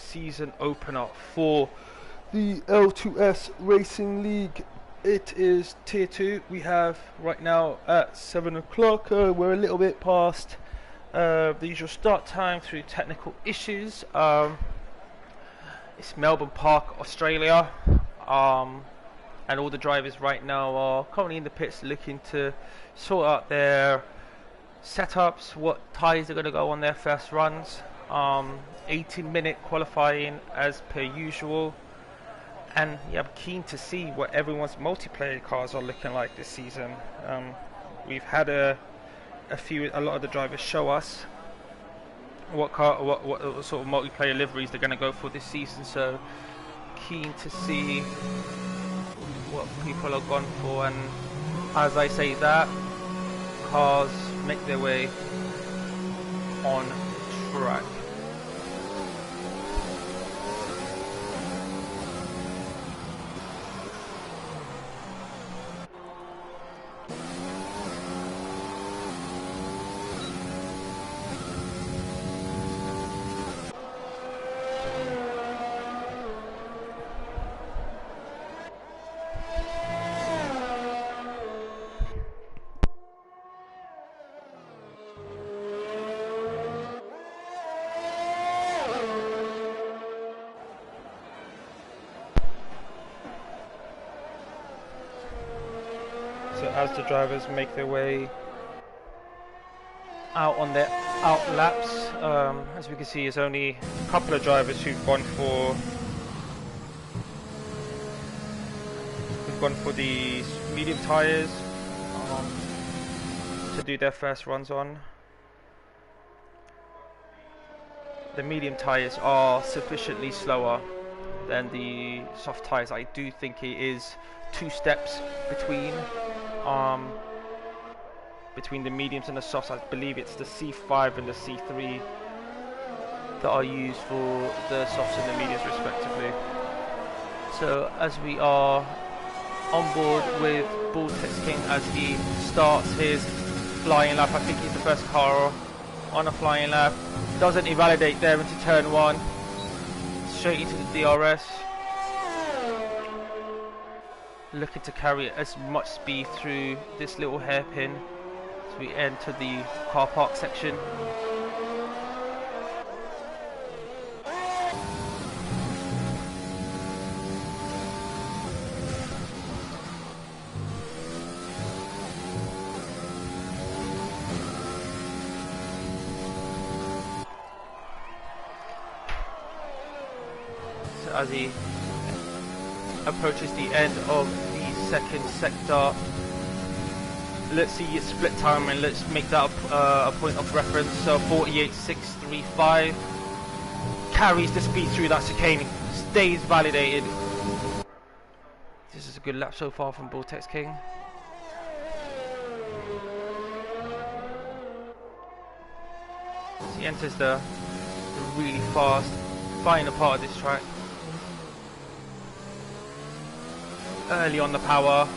season opener for the L2S Racing League. It is tier 2. We have right now at 7 o'clock. We're a little bit past the usual start time through technical issues. It's Melbourne Park, Australia, and all the drivers right now are currently in the pits looking to sort out their setups, what tyres are going to go on their first runs. 18-minute qualifying as per usual, and yeah, I'm keen to see what everyone's multiplayer cars are looking like this season. We've had a lot of the drivers show us what sort of multiplayer liveries they're going to go for this season, so keen to see what people are gone for. And as I say that, cars make their way on track. So as the drivers make their way out on their out laps, as we can see, there's only a couple of drivers who've gone for the medium tyres to do their first runs on. The medium tyres are sufficiently slower than the soft tyres. I do think it is 2 steps between the mediums and the softs. I believe it's the C5 and the C3 that are used for the softs and the mediums respectively. So as we are on board with Vortex King as he starts his flying lap, I think he's the first car on a flying lap. Doesn't invalidate there into turn 1, straight into the DRS. Looking to carry as much speed through this little hairpin as we enter the car park section. So as he approaches the end of the second sector, let's see its split time and let's make that a point of reference. So 48.635 carries the speed through that chicane, stays validated. This is a good lap so far from Vortex King. He enters the really fast final part of this track. Early on the power,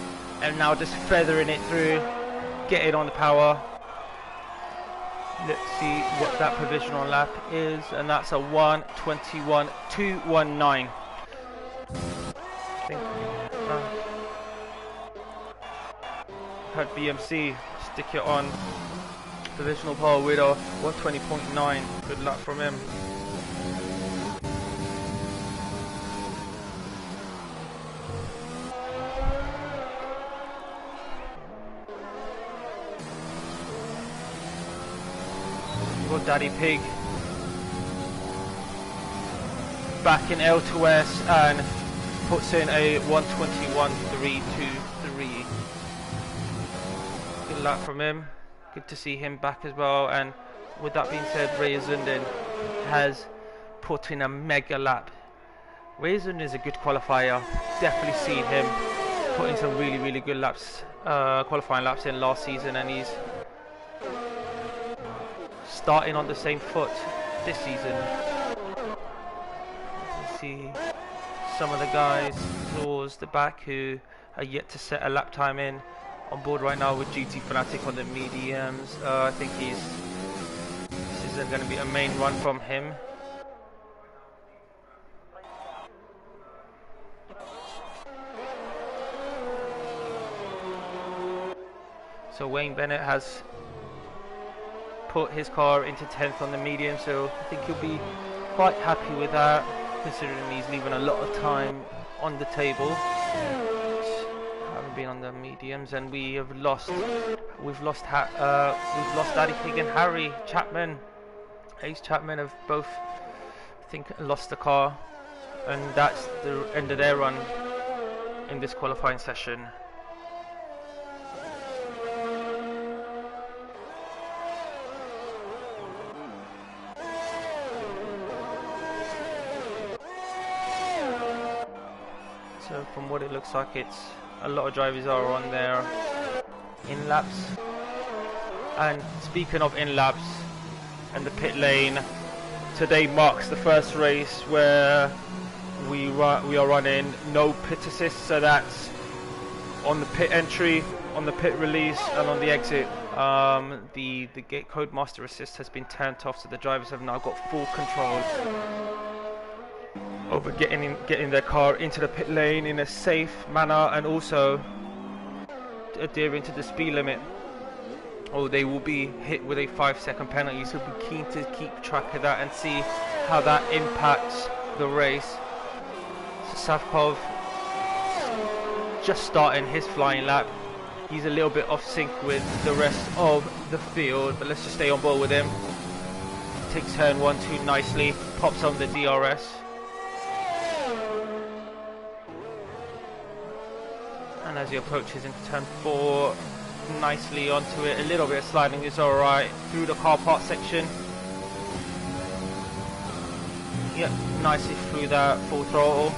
and now just feathering it through, getting on the power. Let's see what that provisional lap is, and that's a 1:21.219. Had BMC stick it on provisional pole with a 1:20.9. Good luck from him. Daddy Pig back in L2S and puts in a 1:21.323. Good luck from him. Good to see him back as well. And with that being said, Ray Zunden has put in a mega lap. Ray Zunden is a good qualifier. Definitely seen him put in some really good laps, qualifying laps in last season, and he's starting on the same foot this season. You see some of the guys towards the back who are yet to set a lap time in on board right now with GT Fanatic on the mediums. I think this is going to be a main run from him. So Wayne Bennett has put his car into 10th on the medium, so I think he'll be quite happy with that, considering he's leaving a lot of time on the table. Haven't been on the mediums, and we've lost Daddy Pig and Harry Chapman. Ace Chapman have both, I think, lost the car, and that's the end of their run in this qualifying session. So from what it looks like, it's a lot of drivers are on their in laps. And speaking of in laps and the pit lane, today marks the first race where we are running no pit assist. So that's on the pit entry, on the pit release, and on the exit. The gate code master assist has been turned off, so the drivers have now got full control over getting their car into the pit lane in a safe manner, and also adhering to the speed limit, or they will be hit with a 5-second penalty. So we'll be keen to keep track of that and see how that impacts the race. So Savkov just starting his flying lap. He's a little bit off sync with the rest of the field, but let's just stay on board with him. Takes turn 1-2 nicely, pops on the DRS. And as he approaches into turn 4, nicely onto it, a little bit of sliding is alright, through the car park section. Yep, nicely through that full throttle.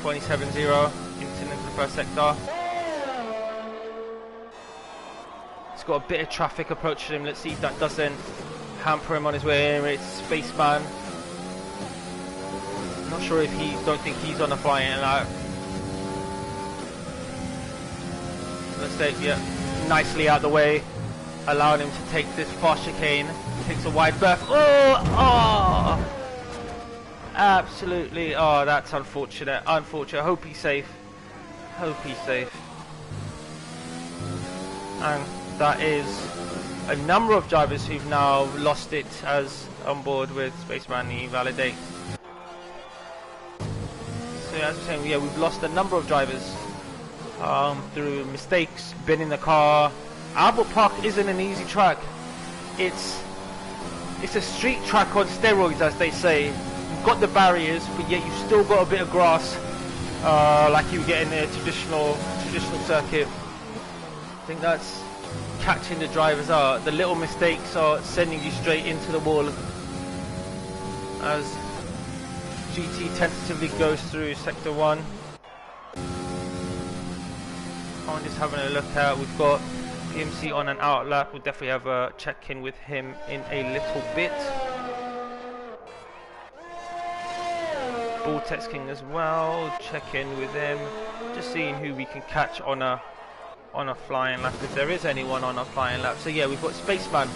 27.0 into the first sector. He's got a bit of traffic approaching him. Let's see if that doesn't hamper him on his way in. It's Spaceman. Not sure if don't think he's on a flying lap. Let's take, yeah, nicely out the way, allowing him to take this fast chicane. Takes a wide berth. Oh, absolutely. Oh, that's unfortunate. Unfortunate. Hope he's safe. Hope he's safe. And that is a number of drivers who've now lost it as on board with Spaceman. He validates. So as we're saying, yeah, we've lost a number of drivers through mistakes, been in the car. Albert Park isn't an easy track. It's a street track on steroids, as they say. You've got the barriers, but yet you've still got a bit of grass, like you would get in a traditional circuit. I think that's catching the drivers out. The little mistakes are sending you straight into the wall. As GT tentatively goes through sector 1. I'm just having a look at, we've got PMC on an out lap. We'll definitely have a check-in with him in a little bit. Vortex King as well, check in with him. Just seeing who we can catch on a flying lap, if there is anyone on a flying lap. So yeah, we've got Spaceman.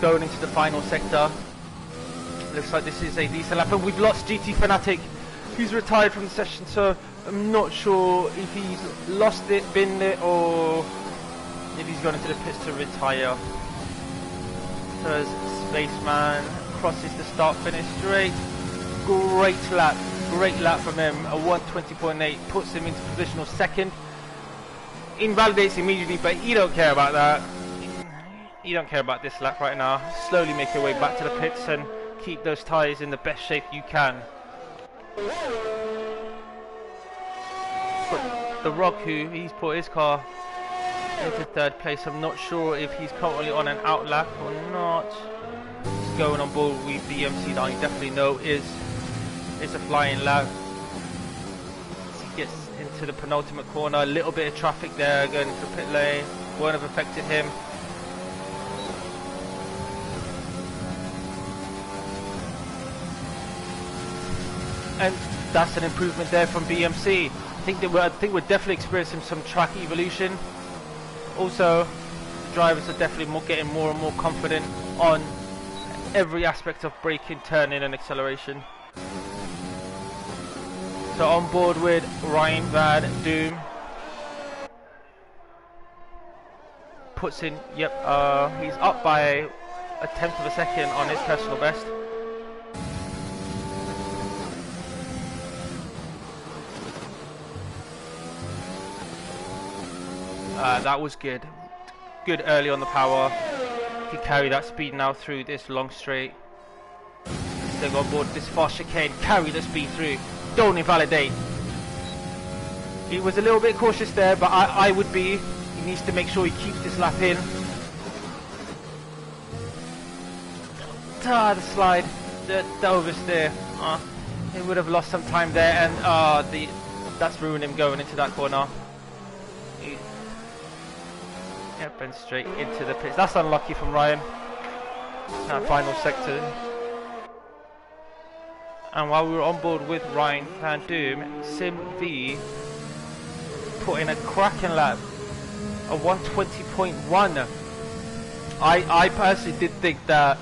Going into the final sector. Looks like this is a decent lap, and we've lost GT Fanatic, who's retired from the session, so I'm not sure if he's lost it, binned it, or if he's gone into the pits to retire. So as Spaceman crosses the start finish straight, great lap from him, a 120.8 puts him into provisional second. Invalidates immediately, but you don't care about that. You don't care about this lap right now. Slowly make your way back to the pits and keep those tyres in the best shape you can. But the Rock, who he's put his car into 3rd place, I'm not sure if he's currently on an out lap or not. He's going on board with the MC that I definitely know is a flying lap. He gets into the penultimate corner, a little bit of traffic there going into the pit lane, won't have affected him. and that's an improvement there from BMC. I think we're definitely experiencing some track evolution. Also, the drivers are definitely getting more and more confident on every aspect of braking, turning, and acceleration. So on board with Ryan Van Doom. Puts in, yep, he's up by a tenth of a second on his personal best. That was good. Good early on the power. He can carry that speed now through this long straight. Stay on board this fast chicane. Carry the speed through. Don't invalidate. He was a little bit cautious there, but I would be. He needs to make sure he keeps this lap in. The slide. The oversteer. He would have lost some time there, and that's ruined him going into that corner. Yep, and straight into the pits. That's unlucky from Ryan. That final sector. And while we were on board with Ryan Van Doom, Sim V put in a cracking lap, a 120.1. I personally did think that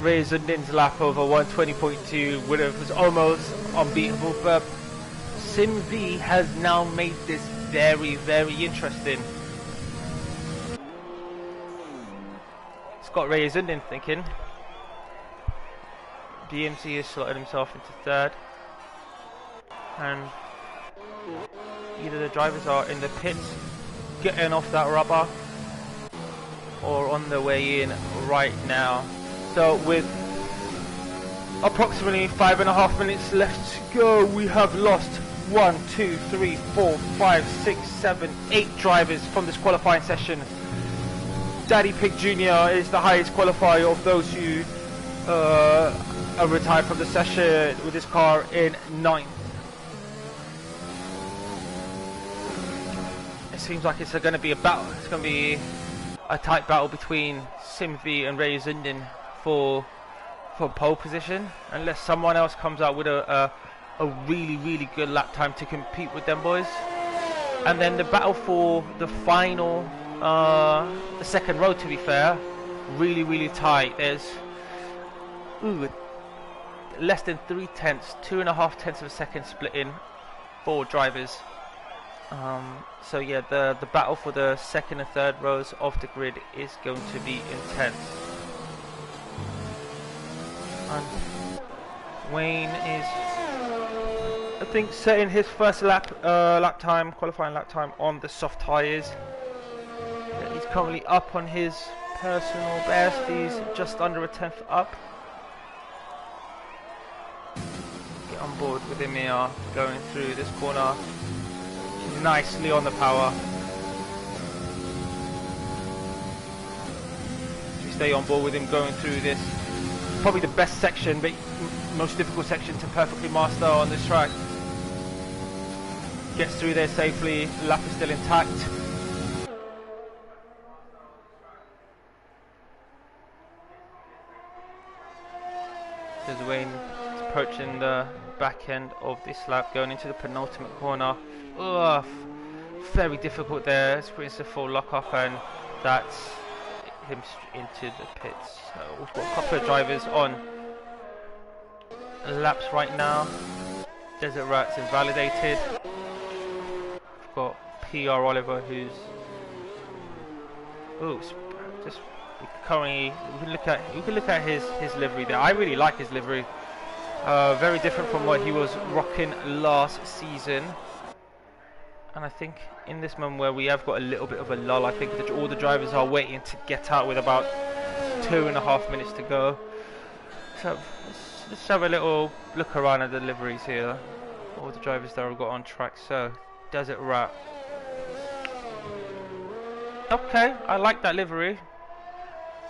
Ray Zundin's lap over 120.2 was almost unbeatable, but Sim V has now made this very, very interesting. It's got Ray Zundin thinking. BMC has slotted himself into third, and either the drivers are in the pits getting off that rubber or on their way in right now. So with approximately 5.5 minutes left to go, we have lost 1, 2, 3, 4, 5, 6, 7, 8 drivers from this qualifying session. Daddy Pig Jr. is the highest qualifier of those who are retired from the session with his car in 9th. It seems like it's going to be a battle. It's going to be a tight battle between Simvi and Ray Zundin for pole position, unless someone else comes out with a really, really good lap time to compete with them boys. And then the battle for the final, the second row, to be fair, really, really tight. There's less than 2.5 tenths of a second split in 4 drivers. So yeah, the battle for the second and third rows of the grid is going to be intense. And Wayne is, I think, setting his first qualifying lap time on the soft tyres. He's currently up on his personal best. He's just under a tenth up. Get on board with him here, going through this corner nicely on the power. So we stay on board with him going through this, probably the best section, but most difficult section to perfectly master on this track. Gets through there safely, the lap is still intact. There's Wayne approaching the back end of this lap, going into the penultimate corner. Very difficult there. Experience a full lock off, and that's him into the pits. So we've got a couple of drivers on laps right now. Desert Rat's invalidated. We've got PR Oliver, who's just currently. We can look at his livery there. I really like his livery. Very different from what he was rocking last season. And I think in this moment where we have got a little bit of a lull, I think that all the drivers are waiting to get out with about 2.5 minutes to go. So let's have a little look around at the liveries here. All the drivers that have got on track. So Desert Rat. Okay, I like that livery.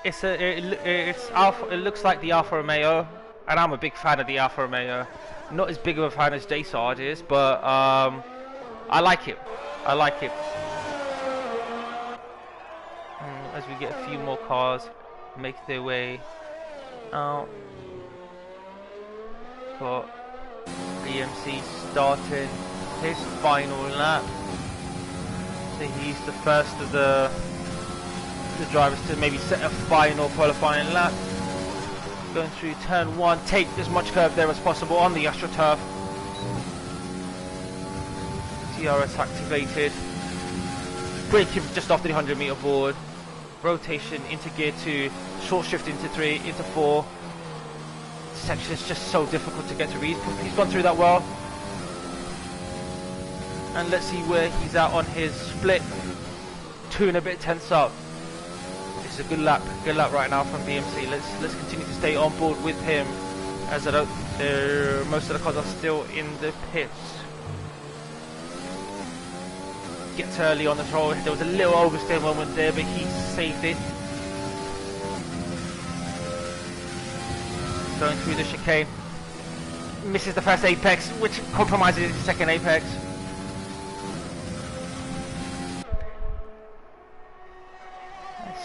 It's Alfa. It looks like the Alfa Romeo, and I'm a big fan of the Alfa Romeo. Not as big of a fan as J Sarge is, but I like it. I like it. As we get a few more cars make their way out. Got BMC starting his final lap. So he's the first of the drivers to maybe set a final qualifying lap. Going through turn 1, take as much curve there as possible on the AstroTurf. DRS activated. Braking just off the 100 meter board. Rotation into gear 2, short shift into 3, into 4. This section is just so difficult to get to read. He's gone through that well. And let's see where he's at on his split. 2 and a bit tenths up. It's a good lap right now from BMC. Let's continue to stay on board with him, as most of the cars are still in the pits. Gets early on the throttle. There was a little oversteer moment there, but he saved it. Going through the chicane, misses the first apex, which compromises his second apex.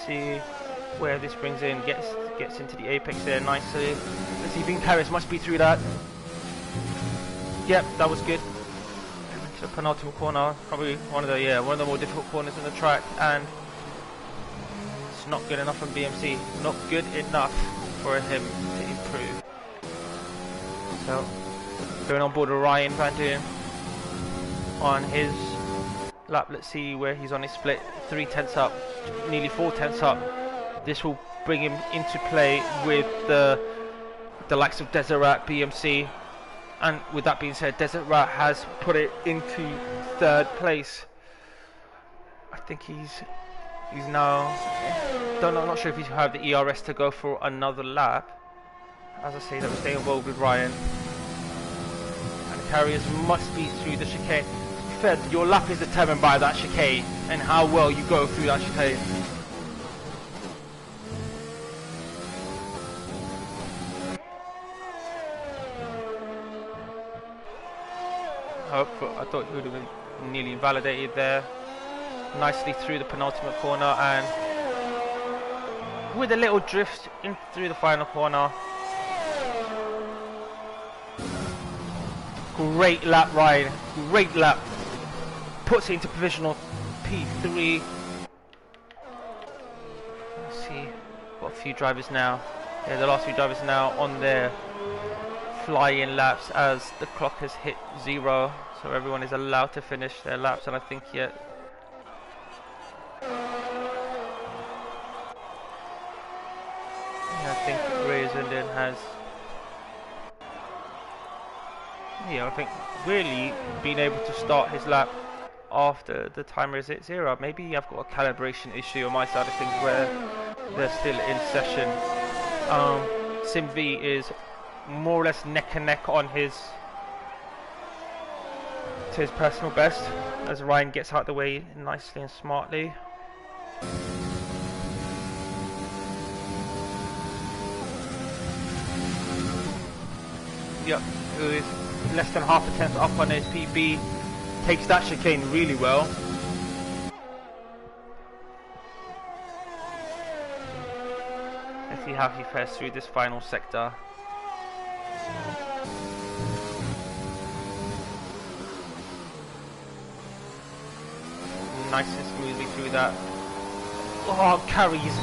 See where this brings in, gets into the apex there nicely. Let's see, Vincaris must be through that. Yep, that was good. To the penultimate corner, probably one of the more difficult corners in the track, and it's not good enough from BMC. Not good enough for him to improve. So going on board with Ryan Van Duyn on his lap. Let's see where he's on his split. 3 tenths up, nearly 4 tenths up. This will bring him into play with the likes of Desert Rat, BMC, and with that being said, Desert Rat has put it into 3rd place. I think he's now, not sure if he's have the ERS to go for another lap. As I say, that was staying involved with Ryan, and the carriers must be through the chicane. Your lap is determined by that chicane and how well you go through that chicane. I thought he would have been nearly invalidated there. Nicely through the penultimate corner, and with a little drift in through the final corner. Great lap, Ryan. Great lap. Puts it into provisional P3. Let's see, got a few drivers now. Yeah, the last few drivers now on their fly-in laps as the clock has hit 0. So everyone is allowed to finish their laps, and I think I think Reisenden has I think really been able to start his lap after the timer is at 0. Maybe I've got a calibration issue on my side of things where they're still in session. SimV is more or less neck and neck on his personal best, as Ryan gets out of the way nicely and smartly. Yep, who is less than half a tenth up on his PB, takes that chicane really well. Let's see how he fares through this final sector. Nice and smoothly through that. Oh, carries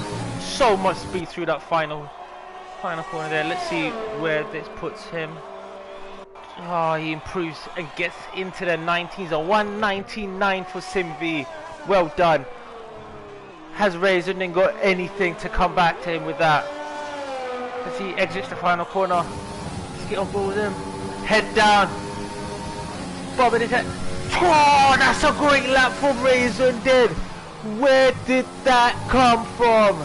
so much speed through that final corner there. Let's see where this puts him. Oh, he improves and gets into the 19s. A 199 for SimV. Well done. Has Reisenden got anything to come back to him with that? As he exits the final corner. Let's get on board with him. Head down. Bobbing his head. Oh, that's a great lap from Reisenden. Where did that come from?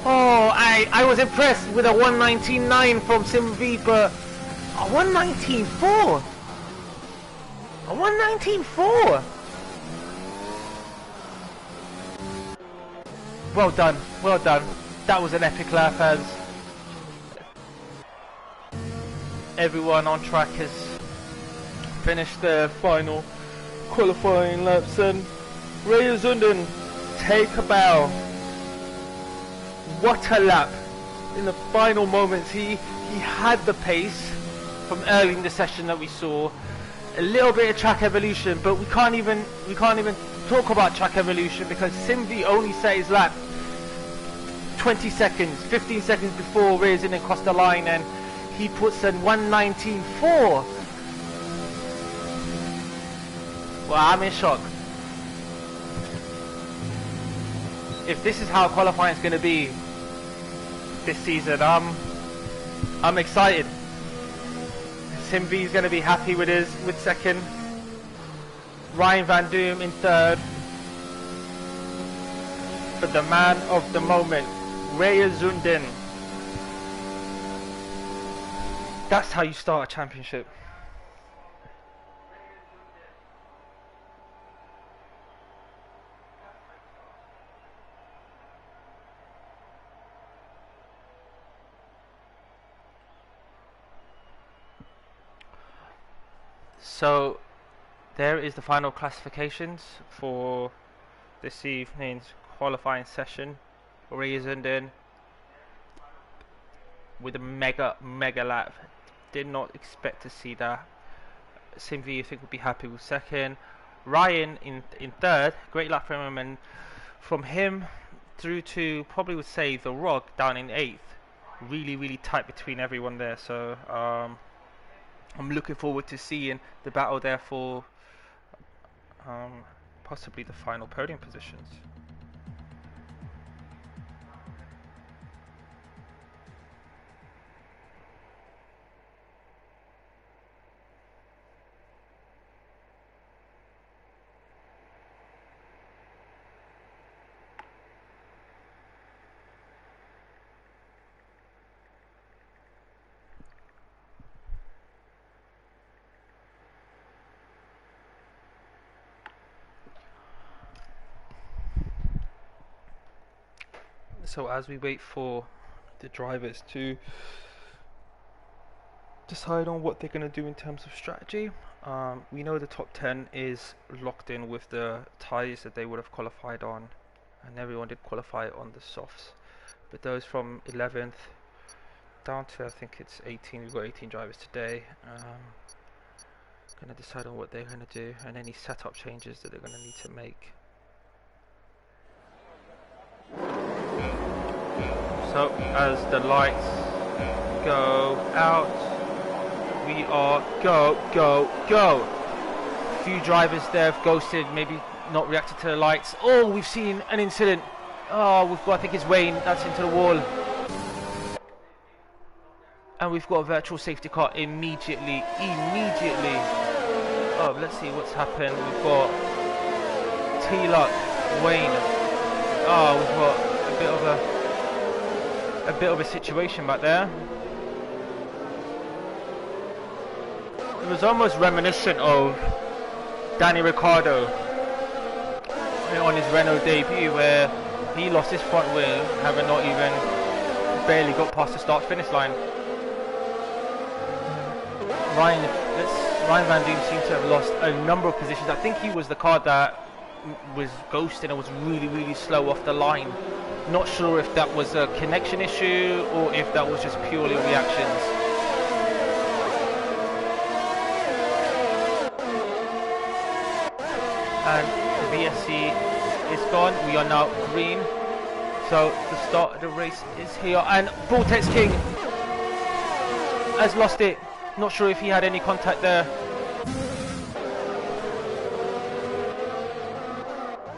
Oh, I was impressed with a 199 from SimV, but a 119.4. A 119.4. Well done, well done. That was an epic lap, as everyone on track has finished their final qualifying laps, and Reisenden take a bow. What a lap! In the final moments, he had the pace, from early in the session that we saw. A little bit of track evolution, but we can't even talk about track evolution because Simvi only set his lap 20 seconds, 15 seconds before raising across the line, and he puts in 1:19.4. Well, I'm in shock. If this is how qualifying is going to be this season, I'm excited. Simvi is going to be happy with second. Ryan Van Doom in third. But the man of the moment, Raya Zundin. That's how you start a championship. So there is the final classifications for this evening's qualifying session. Raya Zundin with a mega lap. Did not expect to see that. Simvi, I think, would be happy with second. Ryan in third, great lap from him, and from him through to probably would say the Rock down in eighth. Really tight between everyone there. So I'm looking forward to seeing the battle there for possibly the final podium positions. So as we wait for the drivers to decide on what they're going to do in terms of strategy, we know the top 10 is locked in with the tyres that they would have qualified on, and everyone did qualify on the softs. But those from 11th down to, I think it's 18, we've got 18 drivers today, going to decide on what they're going to do and any setup changes that they're going to need to make. So as the lights go out, we are go. A few drivers there have ghosted, maybe not reacted to the lights. Oh, we've seen an incident. Oh, we've got, I think it's Wayne, that's into the wall. And we've got a virtual safety car immediately. Oh, let's see what's happened. We've got T-Luck, Wayne. Oh, we've got a bit of a situation back there. It was almost reminiscent of Danny Ricciardo on his Renault debut, where he lost his front wheel, having not even barely got past the start-finish line. Ryan Van Doom seems to have lost a number of positions. I think he was the car that was ghosted and was really slow off the line. Not sure if that was a connection issue or if that was just purely reactions. And the VSC is gone. We are now green. So the start of the race is here. And Vortex King has lost it. Not sure if he had any contact there.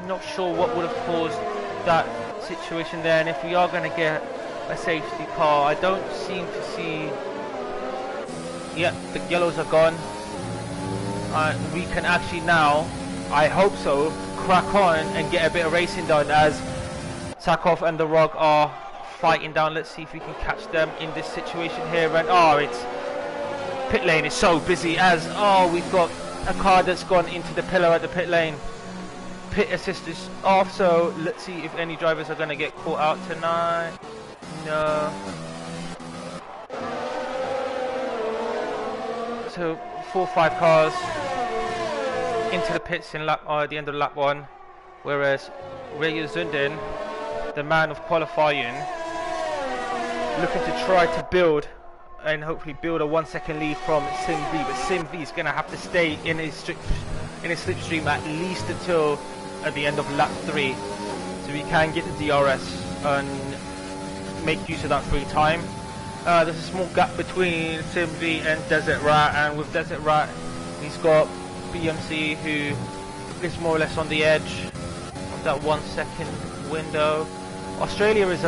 Not sure what would have caused that situation there, and if we are going to get a safety car, I don't seem to see. Yeah, the yellows are gone. We can actually now, I hope so, crack on and get a bit of racing done as Sakov and the Rog are fighting down. Let's see if we can catch them in this situation here. And oh, it's pit lane is so busy as we've got a car that's gone into the pillar at the pit lane. Pit assist is off, so let's see if any drivers are going to get caught out tonight. No. So 4 or 5 cars into the pits in at the end of lap 1, whereas Raya Zundin, the man of qualifying, looking to try to build and hopefully build a 1 second lead from Sim V. But Sim V is going to have to stay in his slipstream at least until at the end of lap 3, so we can get the DRS and make use of that free time. There's a small gap between Sim V and Desert Rat, and with Desert Rat, he's got BMC, who is more or less on the edge of that 1 second window. Australia is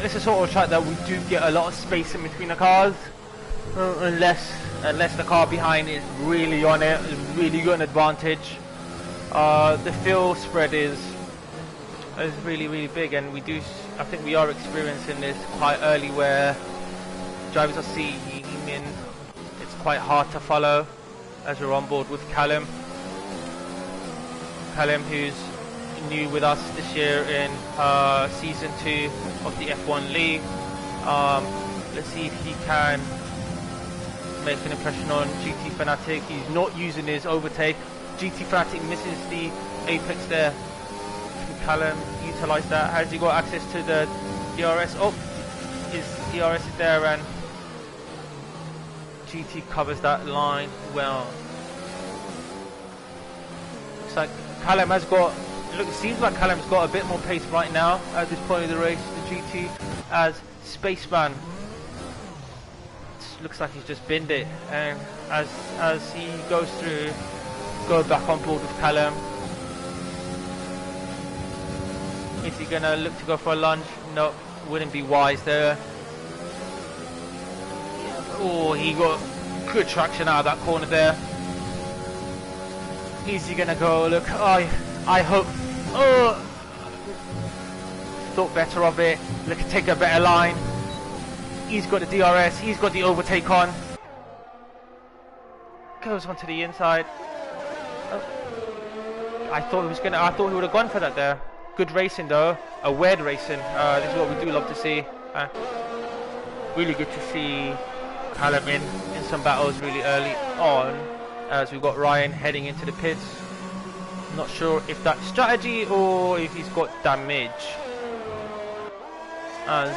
it's a sort of track that we do get a lot of space in between the cars, unless the car behind is really on it, is really got an advantage. The fuel spread is really big, and I think we are experiencing this quite early, where drivers are seeing it's quite hard to follow as we're on board with Callum, who's new with us this year in season 2 of the F1 League. Let's see if he can make an impression on GT Fanatic. He's not using his overtake. GT Fanatic misses the apex there. Can Callum utilise that? Has he got access to the DRS? Oh, his DRS is there, and GT covers that line well. Looks like Callum has got. Look, it seems like Callum's got a bit more pace right now at this point of the race. The GT as Spaceman. Looks like he's just binned it, and as he goes through, go back on board with Callum. Is he gonna look to go for a lunge? No, wouldn't be wise there. Oh, he got good traction out of that corner there. Is he gonna go? Look, I hope. Oh, thought better of it. Look, take a better line. He's got the DRS. He's got the overtake on. Goes onto the inside. Oh. I thought he would have gone for that there. Good racing though. A weird racing. This is what we do love to see. Really good to see Callum in some battles really early on, as we've got Ryan heading into the pits. Not sure if that's strategy or if he's got damage, as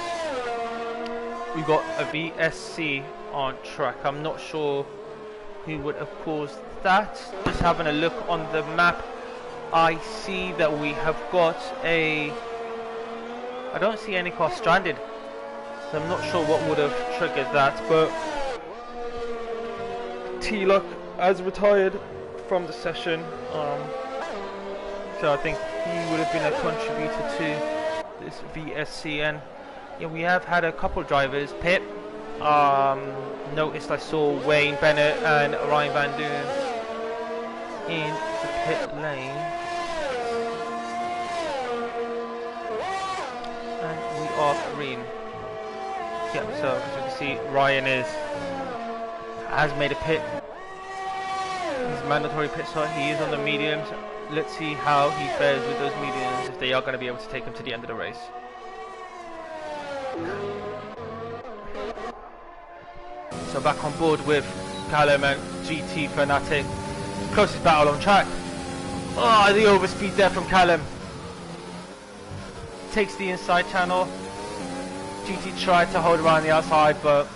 we got a VSC on track. I'm not sure who would have caused that. Just having a look on the map, I see that we have got I don't see any car stranded, so I'm not sure what would have triggered that, but T-Lock has retired from the session, so I think he would have been a contributor to this VSC. And yeah, we have had a couple drivers pit. Noticed I saw Wayne Bennett and Ryan Van Doon in the pit lane, and we are green. Yeah, so as you can see, Ryan has made a pit. His mandatory pit stop. He is on the mediums. Let's see how he fares with those mediums, if they are going to be able to take him to the end of the race. So back on board with Callum and GT Fanatic. Closest battle on track. Oh, the overspeed there from Callum. Takes the inside channel. GT tried to hold around the outside, but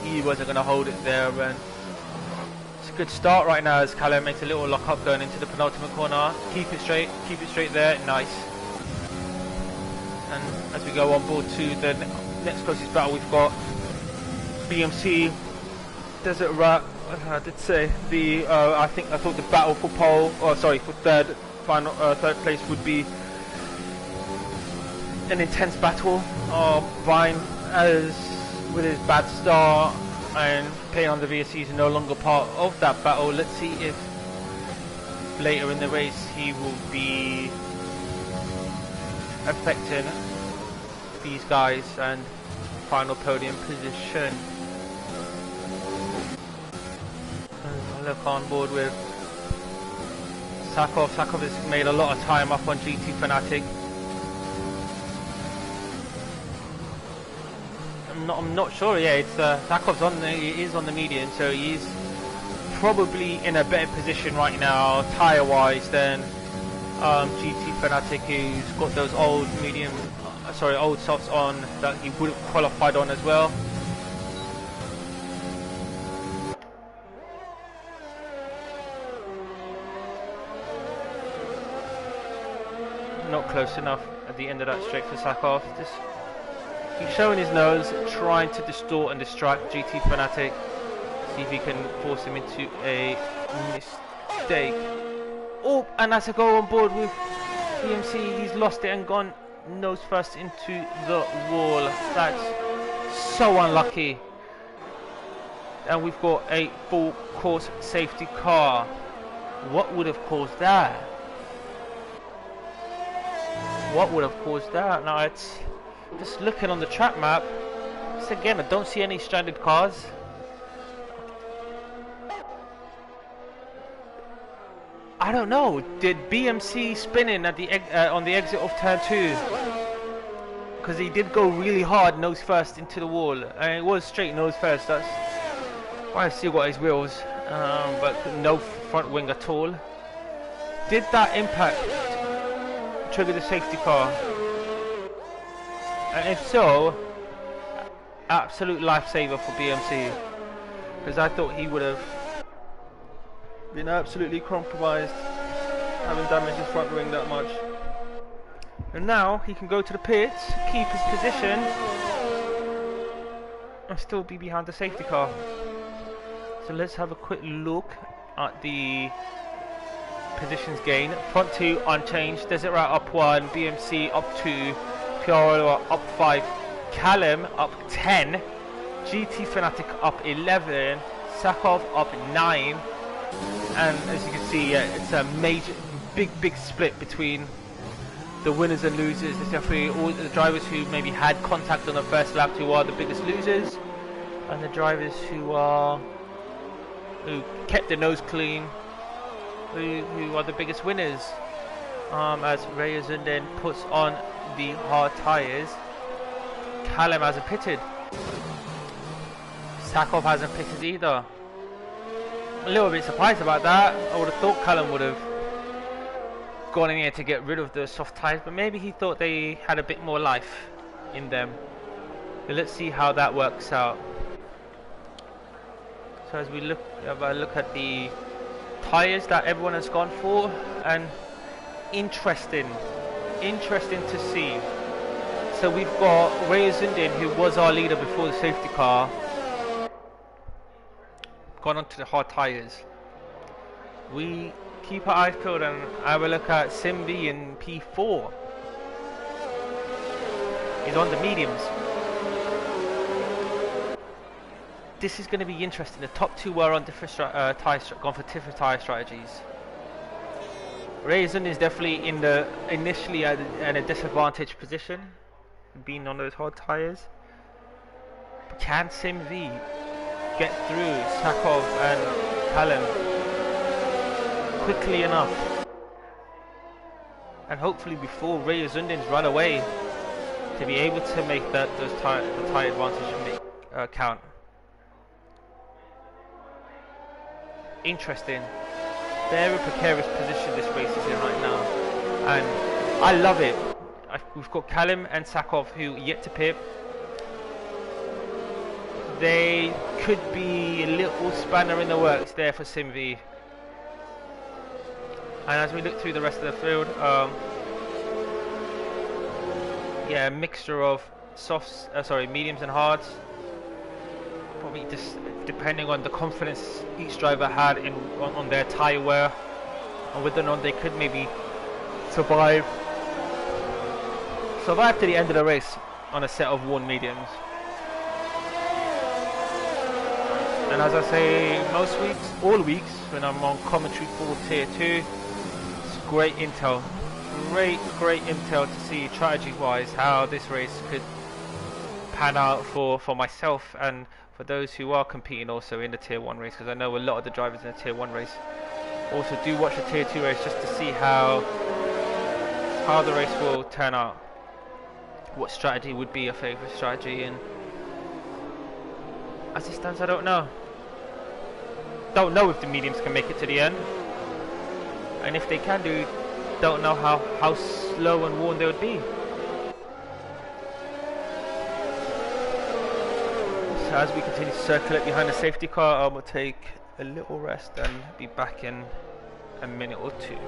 he wasn't going to hold it there. And it's a good start right now as Callum makes a little lock up going into the penultimate corner. Keep it straight there. Nice. And as we go on board to the next closest battle, we've got BMC, Desert Rat. I did say the I thought the battle for pole, or sorry, for third place would be an intense battle. Brian, as with his bad start and playing on the VSC, is no longer part of that battle. Let's see if later in the race he will be affecting these guys and final podium position. And look on board with Sakov. Sakov has made a lot of time up on GT Fanatic. I'm not sure. Yeah, it's Sakov's he is on the median, so he's probably in a better position right now tire wise than GT Fanatic, who's got those old medium sorry, old softs on that he would have qualified on as well. Not close enough at the end of that straight for Sakov. He's showing his nose, trying to distort and distract GT Fanatic. See if he can force him into a mistake. Oh, and as I go on board with BMC, he's lost it and gone nose first into the wall. That's so unlucky. And we've got a full course safety car. What would have caused that? What would have caused that? Now it's just looking on the track map. Just again, I don't see any stranded cars. I don't know. Did BMC spin in at the on the exit of turn 2? Because he did go really hard nose first into the wall, and it was straight nose first. That's why I still got his wheels, but no front wing at all. Did that impact trigger the safety car? And if so, absolute lifesaver for BMC, because I thought he would have been absolutely compromised, having damaged his front wing that much. And now he can go to the pits, keep his position, and still be behind the safety car. So let's have a quick look at the positions gain. Front 2 unchanged, Desert Rat up 1, BMC up 2, Piaro up 5, Callum up 10, GT Fanatic up 11, Sakov up 9. And as you can see, it's a major, big split between the winners and losers. There's definitely all the drivers who maybe had contact on the first lap who are the biggest losers, and the drivers who kept their nose clean, who are the biggest winners. As Reyes then puts on the hard tyres. Callum hasn't pitted. Sakov hasn't pitted either. A little bit surprised about that. I would have thought Callum would have gone in here to get rid of the soft tyres, but maybe he thought they had a bit more life in them. But let's see how that works out. So as we look at the tyres that everyone has gone for, and interesting to see. So we've got Reyes Zundin, who was our leader before the safety car, gone onto the hard tyres. We keep our eyes peeled and have a look at Simbi in P4. He's on the mediums. This is going to be interesting. The top two were on different gone for different tyre strategies. Raisin is definitely in the initially in a disadvantaged position, being on those hard tyres. But can Simbi get through Sakov and Callum quickly enough, and hopefully before Reyes Zundin's run away, to be able to make the tyre advantage count? Interesting. Very precarious position this race is in right now, and I love it. We've got Callum and Sakov who yet to pit. They could be a little spanner in the works there for Simvi. And as we look through the rest of the field, yeah, a mixture of softs, mediums and hards. Probably just depending on the confidence each driver had on their tyre wear, and whether or not they could maybe survive to the end of the race on a set of worn mediums. And as I say most weeks, all weeks, when I'm on commentary for Tier 2, it's great intel. Great intel to see strategy-wise how this race could pan out for myself and for those who are competing also in the Tier 1 race, because I know a lot of the drivers in the Tier 1 race also do watch the Tier 2 race just to see how the race will turn out. What strategy would be a favourite strategy, and as it stands I don't know. Don't know if the mediums can make it to the end, and if they can do, don't know how slow and worn they would be. as we continue to circulate behind the safety car, I will take a little rest and be back in a minute or two.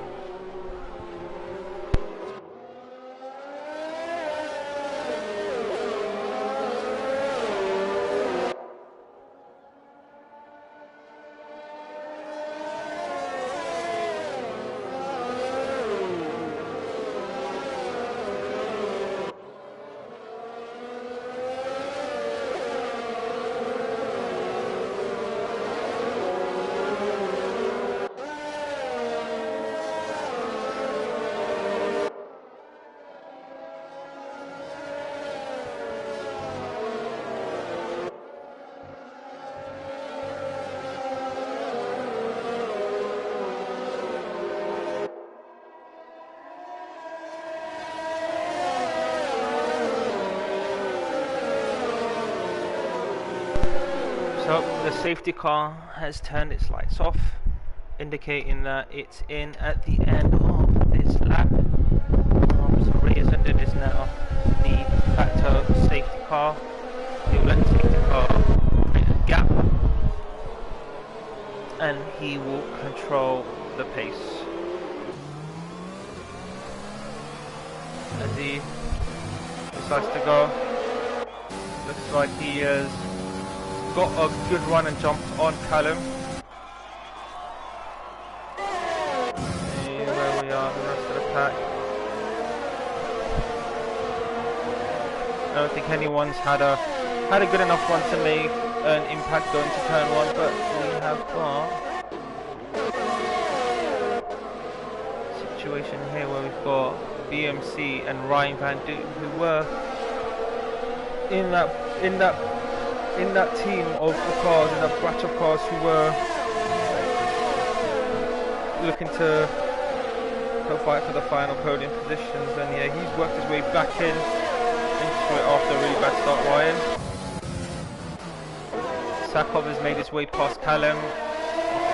So the safety car has turned its lights off, indicating that it's in at the end of this lap. So Reyesenden is now the de facto safety car. He will let the safety car create a gap, and he will control the pace. As he decides to go, looks like he has got a good run and jumped on Callum. See where we are, the rest of the pack. I don't think anyone's had a good enough run to make an impact going to turn one, but we have got a situation here where we've got BMC and Ryan Van Doom, who were in that team of cars, in that batch of cars who were looking to go fight for the final podium positions. And yeah, he's worked his way back into it after a really bad start, Ryan. Sakov has made his way past Callum.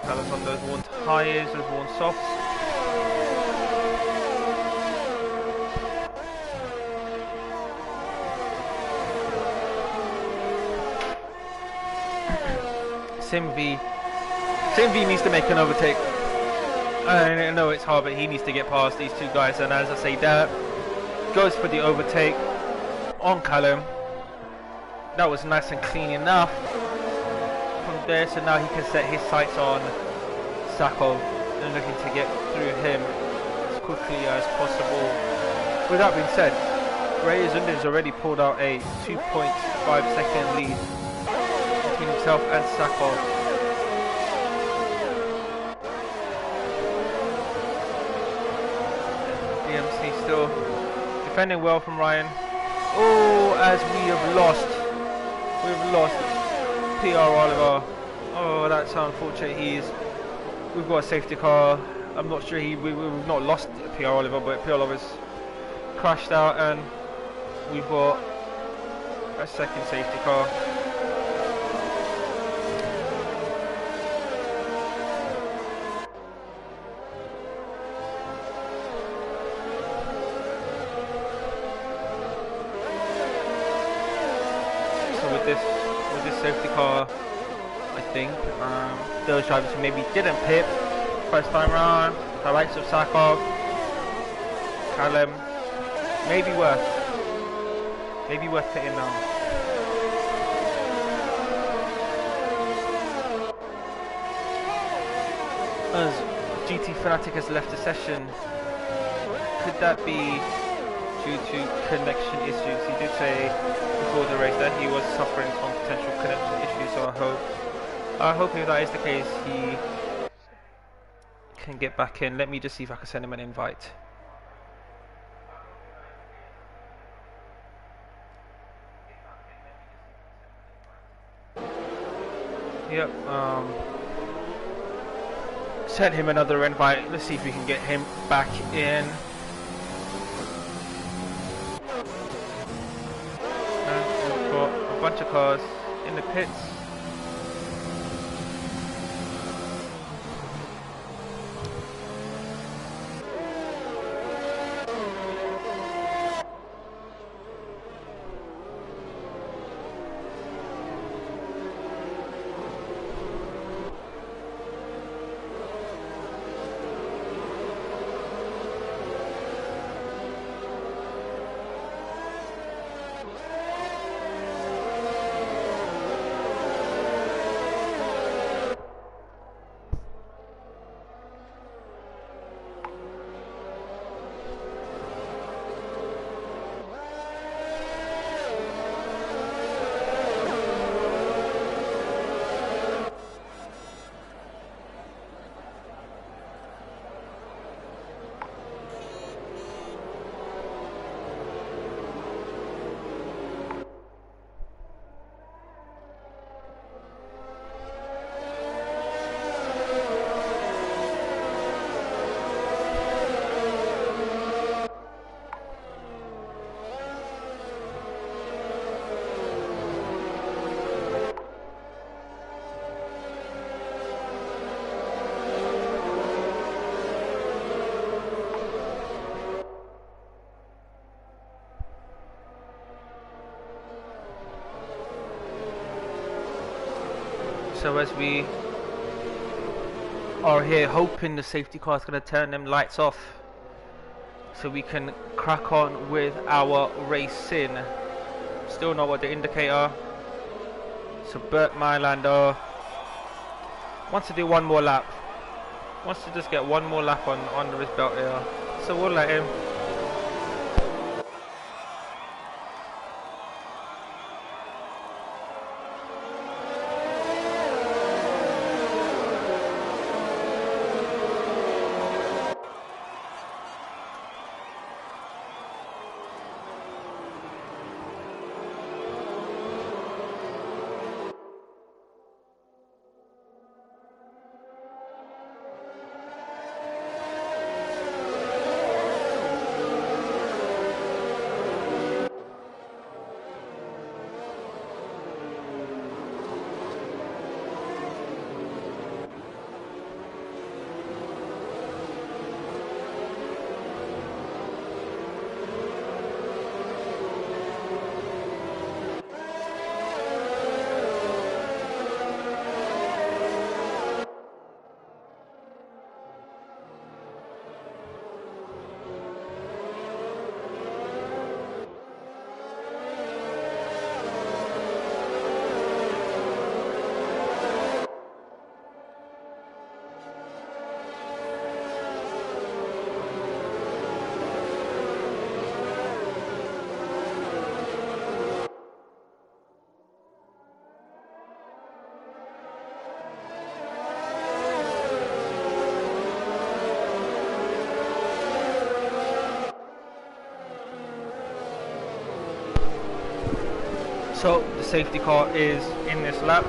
Callum's on those worn tyres, those worn softs. Sim V needs to make an overtake. I know it's hard, but he needs to get past these two guys. And as I say, that goes for the overtake on Callum. That was nice and clean enough from there. So now he can set his sights on Sakov and looking to get through him as quickly as possible. With that being said, Reyesenden has already pulled out a 2.5-second lead between himself and Sakov. DMC still defending well from Ryan. Oh, as we have lost PR Oliver. Oh, that's unfortunate. We've got a safety car. I'm not sure we've not lost PR Oliver, but PR Oliver's crashed out, and we've got a second safety car. With this safety car, I think those drivers who maybe didn't pit first time round, the likes of Sakov, Callum, maybe worth pitting now. As GT Fanatic has left the session, could that be due to connection issues? He did say before the race that he was suffering from potential connection issues, so I hope if that is the case, he can get back in. Let me just see if I can send him an invite. Yep, send him another invite. Let's see if we can get him back in. And we've got a bunch of cars in the pits. So as we are here hoping the safety car is going to turn them lights off so we can crack on with our racing. Still not what the indicator. So Bert Mylander wants to do one more lap. Wants to just get one more lap on under his belt here. So we'll let him. So the safety car is in this lap.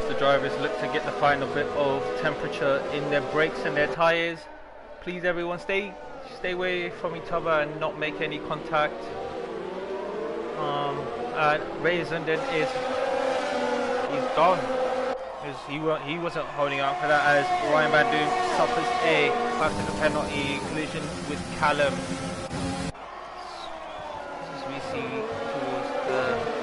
The drivers look to get the final bit of temperature in their brakes and their tyres. Please everyone stay away from each other and not make any contact. And Ray Zundin he's gone. He wasn't holding out for that as Ryan Van Doom suffers a 5-second penalty collision with Callum. As we see towards the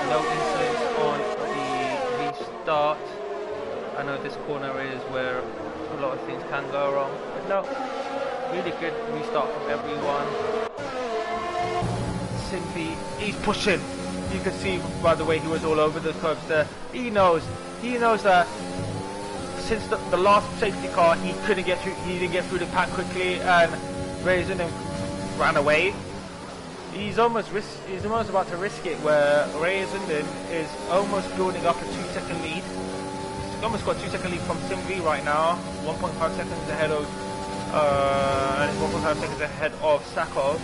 no incidents on the restart. I know this corner is where a lot of things can go wrong, but no, really good restart from everyone. Simply, he's pushing. You can see by the way he was all over the curbs there. He knows that since the last safety car he couldn't get through. He didn't get through the pack quickly, and Raisin ran away. He's almost about to risk it, where Ray Zundin is almost building up a 2-second lead. He's almost got a 2-second lead from Simvi right now. 1.5 seconds ahead of, and 1.5 seconds ahead of Sakov.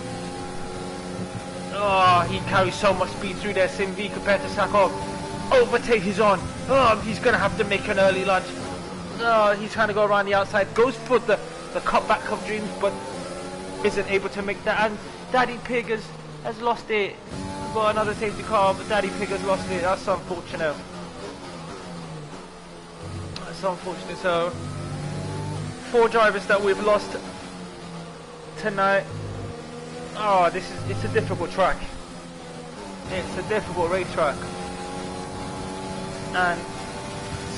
Oh, he carries so much speed through there, Simvi, compared to Sakov. Overtake is on. Oh, he's gonna have to make an early lunge. Oh, he's trying to go around the outside. Goes for the cutback of dreams, but isn't able to make that. And Daddy Pig has lost it. We've got another safety car, but Daddy Pig has lost it. That's unfortunate. That's unfortunate. So 4 drivers that we've lost tonight. Oh, it's a difficult track. It's a difficult racetrack. And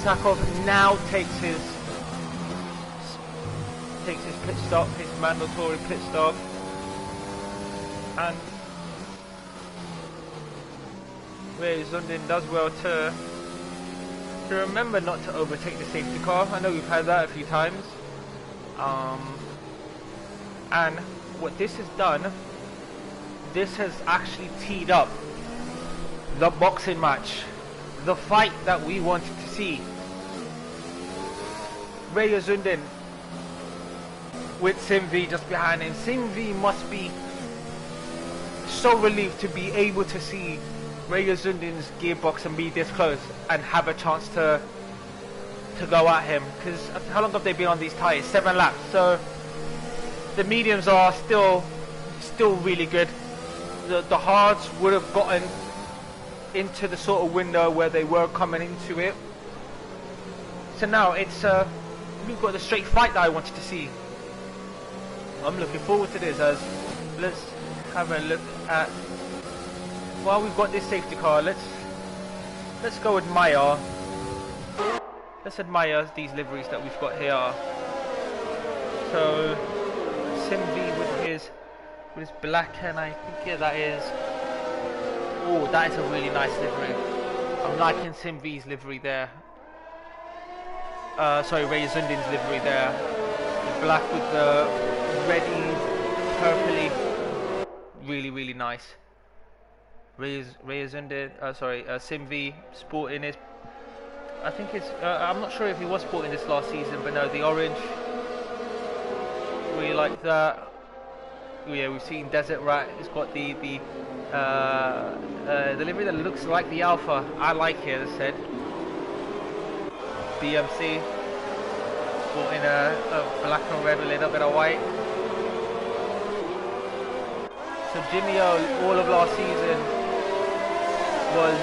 Sakov now takes his pit stop, his mandatory pit stop. And Ray Zundin does well to remember not to overtake the safety car. I know we've had that a few times. And what this has done, this has actually teed up the boxing match, the fight that we wanted to see. Ray Zundin with Simvi just behind him. Simvi must be so relieved to be able to see Raya Zundan's gearbox and be this close and have a chance to go at him. Because how long have they been on these tyres? 7 laps. So the mediums are still really good. The hards would have gotten into the sort of window where they were coming into it. So now it's we've got the straight fight that I wanted to see. I'm looking forward to this. As let's have a look at, well, we've got this safety car. Let's go admire. Let's admire these liveries that we've got here. So Simvi with his black, and I think, yeah, that is, oh, that is a really nice livery. I'm liking Simvi's livery there. Sorry, Raya Zundan's livery there. The black with the reddy, purpley, really nice. Raya Zundan, Simvi sporting his, I think it's, I'm not sure if he was sporting this last season, but no, the orange, really like that. Yeah, we've seen Desert Rat. It's got the livery that looks like the Alpha. I like it, as I said. BMC, sporting a black and red with a little bit of white. So Jimmy O, all of last season, was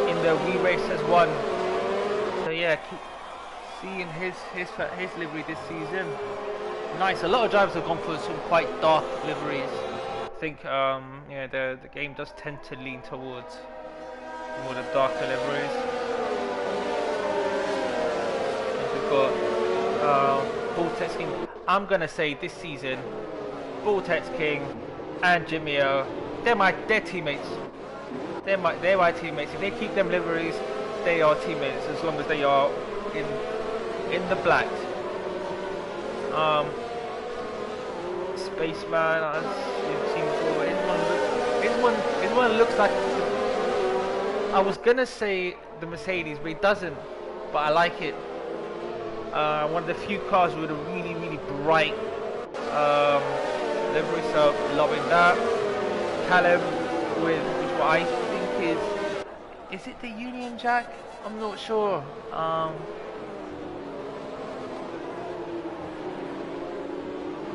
in the Wii race as one. So yeah, keep seeing his livery this season. Nice. A lot of drivers have gone for some quite dark liveries. I think yeah, the game does tend to lean towards more the darker liveries. We've got Vortex King. I'm gonna say this season, Vortex King and Jimmy O, they're teammates. They're my teammates. If they keep them liveries, they are teammates as long as they are in the black. Spaceman, as you've seen before, his one looks like, I was gonna say the Mercedes, but it doesn't, but I like it. One of the few cars with a really bright livery, so loving that. Callum with what I think is it the Union Jack? I'm not sure.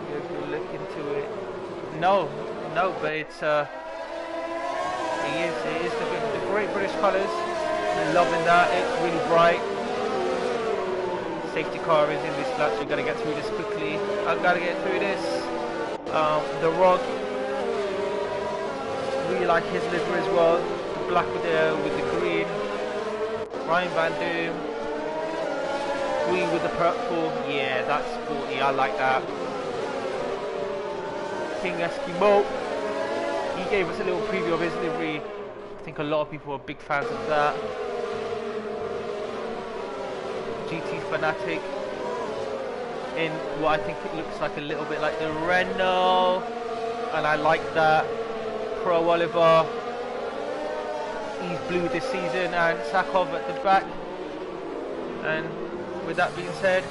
If you look into it, no, but it's it is the great British colours. Loving that. It's really bright. Safety car is in this lap, so we've got to get through this quickly. I've got to get through this. The Rod, really like his livery as well. The black with the green. Ryan Van Doom, green with the purple. Yeah, that's sporty. I like that. King Eskimo, he gave us a little preview of his livery. I think a lot of people are big fans of that. GT Fanatic in what I think it looks like a little bit like the Renault, and I like that. Pro Oliver, he's blue this season, and Sakov at the back. And with that being said,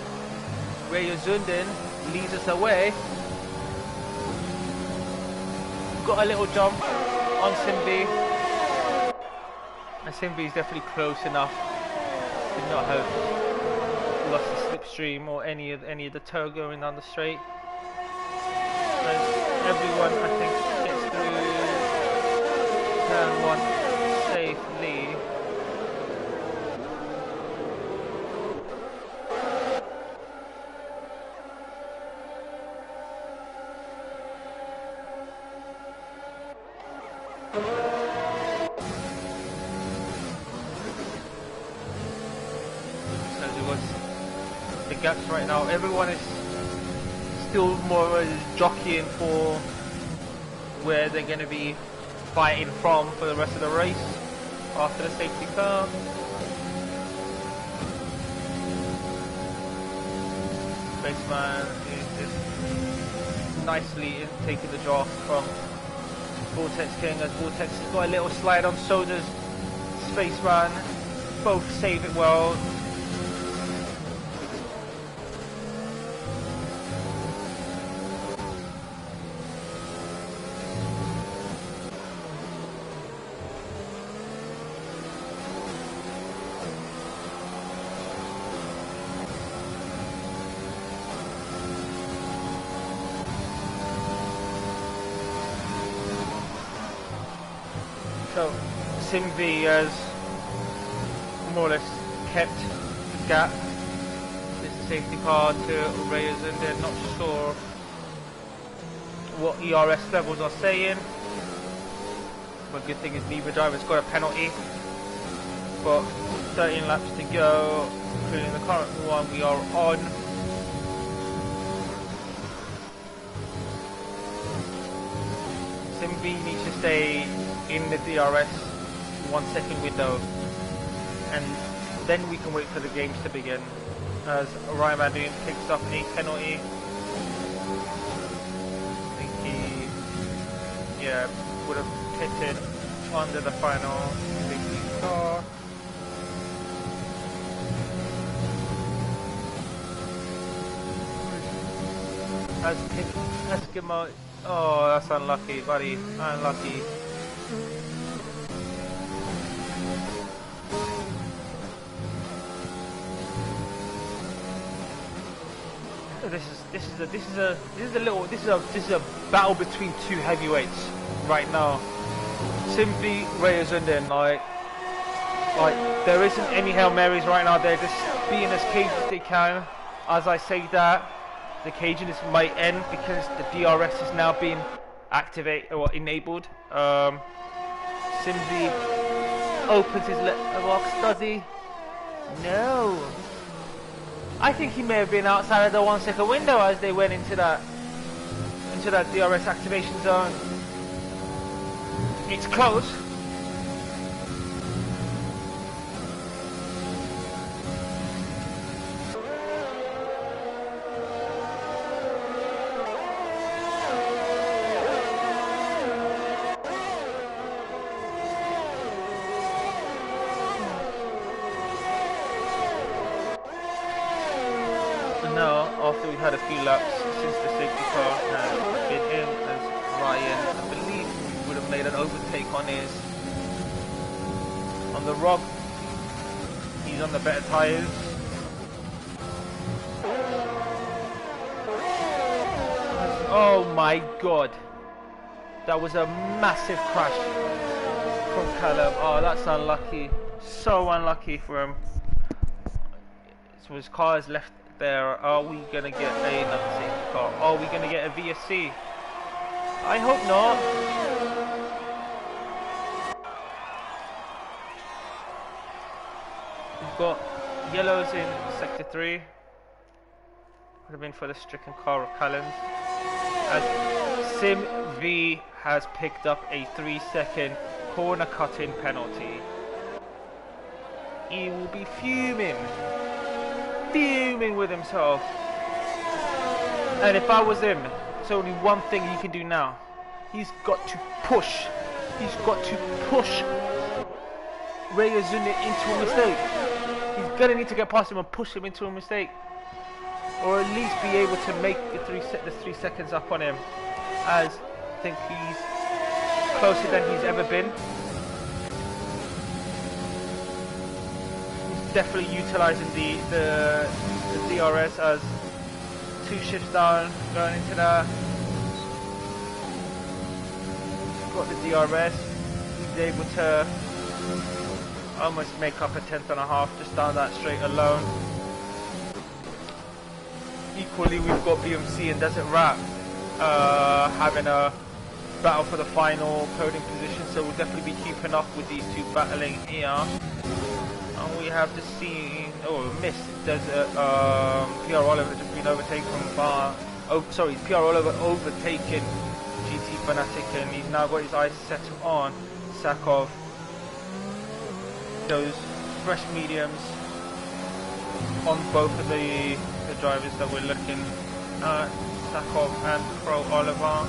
Raya Zundan leads us away. Got a little jump on Simbi, and Simbi is definitely close enough to not have lost the slipstream or any of the tow going down the straight. And everyone, I think, gets through turn 1 safely. Gaps right now. Everyone is still more or less jockeying for where they're going to be fighting from for the rest of the race after the safety car. Spaceman is nicely taking the draft from Vortex King, as Vortex has got a little slide on, so does Spaceman. Both save it well. So Simv has more or less kept the gap since the safety car to Reyes, and they're not sure what ERS levels are saying. But good thing is neither driver's got a penalty. But 13 laps to go, including the current one we are on. Simv needs to stay in the DRS 1 second window, and then we can wait for the games to begin, as Ryan Van Duyn picks up a penalty. I think he would have pitted under the final safety car. As Eskimo, oh, that's unlucky, buddy. Unlucky. This is a battle between two heavyweights right now. Simv, Reyes, and then like there isn't any Hail Marys right now. They're just being as cagey as they can. As I say that, the caginess might end because the DRS is now being activated or enabled. Simv opens his letterbox, does he? No. I think he may have been outside of the 1 second window as they went into that DRS activation zone. It's close. Now, after we've had a few laps since the safety car has been in, as Ryan, I believe, would have made an overtake on the Rob. He's on the better tyres. Oh my god, that was a massive crash from Callum. Oh, that's unlucky, so unlucky for him. So his car is left there. Are we gonna get another safety car? Are we gonna get a VSC? I hope not. We've got yellows in sector 3. Would have been for the stricken car of Callum's. As Simv has picked up a 3-second corner cutting penalty. He will be fuming with himself. And if I was him, there's only one thing he can do now. He's got to push Reyes into a mistake. He's gonna need to get past him and push him into a mistake, or at least be able to make the 3 seconds up on him, as I think he's closer than he's ever been. Definitely utilising the DRS as 2 shifts down, going into that. Got the DRS. He's able to almost make up a 10th just down that straight alone. Equally, we've got BMC and Desert Rat having a battle for the final podium position, so we'll definitely be keeping up with these two battling here. And we have the scene, missed. There's PR Oliver just been overtaken from PR Oliver overtaken GT Fanatic, and he's now got his eyes set on Sakov. Those fresh mediums on both of the drivers that we're looking at, Sakov and Pro Oliver.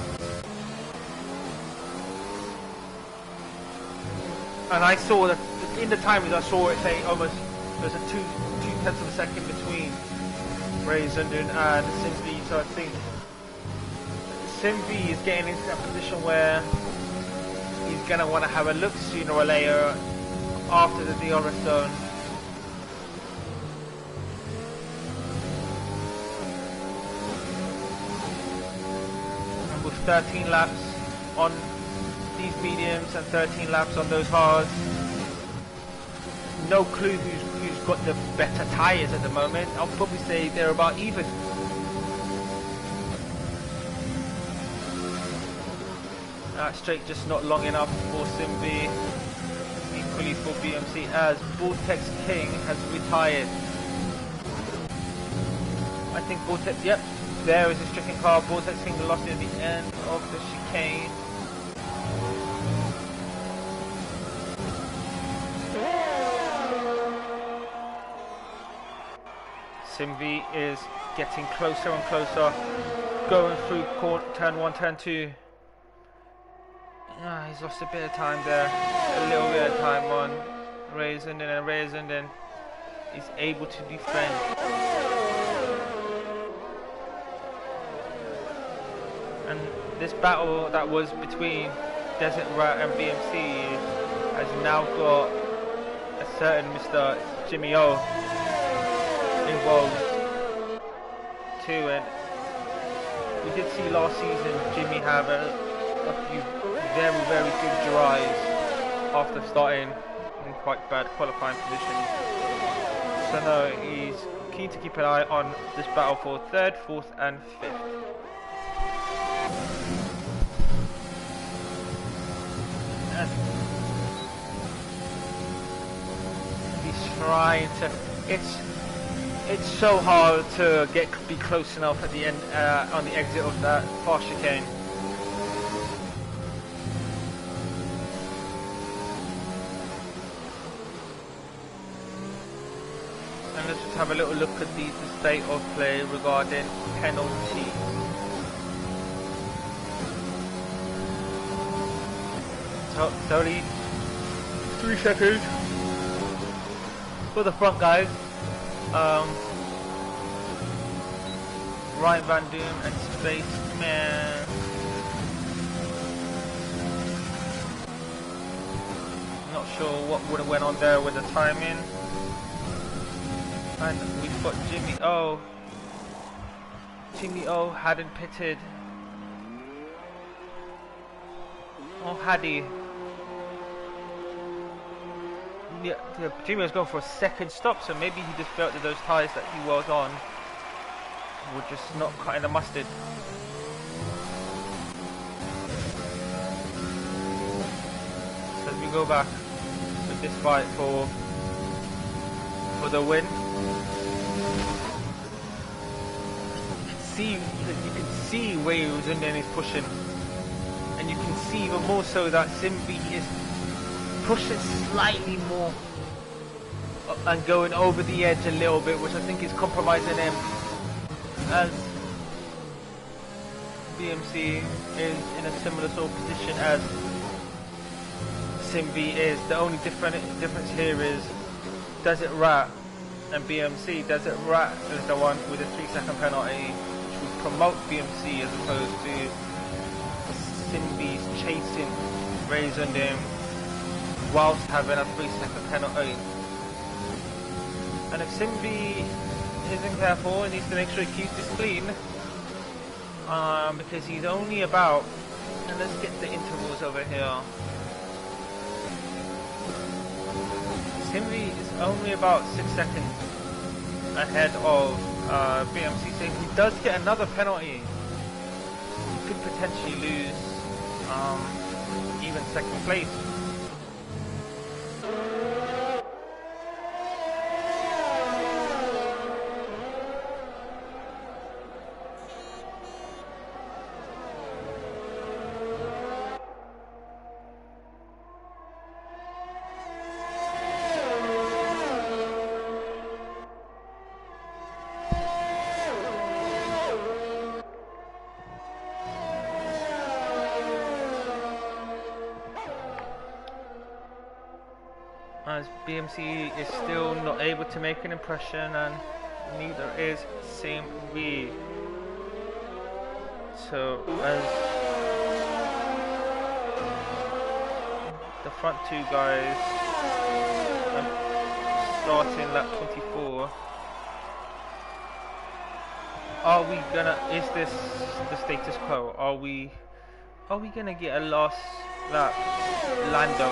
And I saw that in the timings, I saw it say almost there's a 2/10 of a second between Reyes and Simv, so I think Simv is getting into that position where he's going to want to have a look sooner or later after the DRS zone. And with 13 laps on these mediums and 13 laps on those hards. No clue who's got the better tyres at the moment. I'll probably say they're about even. That straight just not long enough for Simbi. Equally for BMC as Vortex King has retired. I think Vortex, yep, there is a stricken car. Vortex King lost it at the end of the chicane. Simbi is getting closer and closer, going through turn 1, turn 2. He's lost a bit of time there, a little bit of time on Reisenden, and Reisenden is able to defend. And this battle that was between Desert Rat and BMC has now got a certain Mr. Jimmy O involved too, and we did see last season Jimmy have a few very, very good drives after starting in quite bad qualifying positions. So no, he's keen to keep an eye on this battle for 3rd, 4th and 5th. And he's trying to, it's so hard to be close enough at the end on the exit of that fast chicane. And let's just have a little look at the state of play regarding penalties. So it's only 3 seconds for the front guys. Ryan Van Doom and Spaceman. Not sure what would have went on there with the timing. And we've got Jimmy O. Jimmy O hadn't pitted. Or had he? Yeah, Jimmy was going for a second stop, so maybe he just felt that those tyres that he was on were just not cutting the mustard. So as we go back with this fight for the win. You can see where he was in there and he's pushing, and you can see even more so that Simbi is pushing slightly more and going over the edge a little bit, which I think is compromising him, as BMC is in a similar sort of position as Simbi is. The only difference here is Desert Rat and BMC. Desert Rat is the one with a 3-second penalty, which would promote BMC as opposed to Simbi's chasing Reisenden whilst having a 3-second penalty. And if Simbi isn't careful, he needs to make sure he keeps this clean, because he's only about, and let's get the intervals over here. Simbi is only about 6 seconds ahead of BMC, so if he does get another penalty, he could potentially lose even 2nd place. As BMC is still not able to make an impression, and neither is Simbi. So as the front two guys starting lap 24, are we gonna, is this the status quo? Are we gonna get a last that Lando.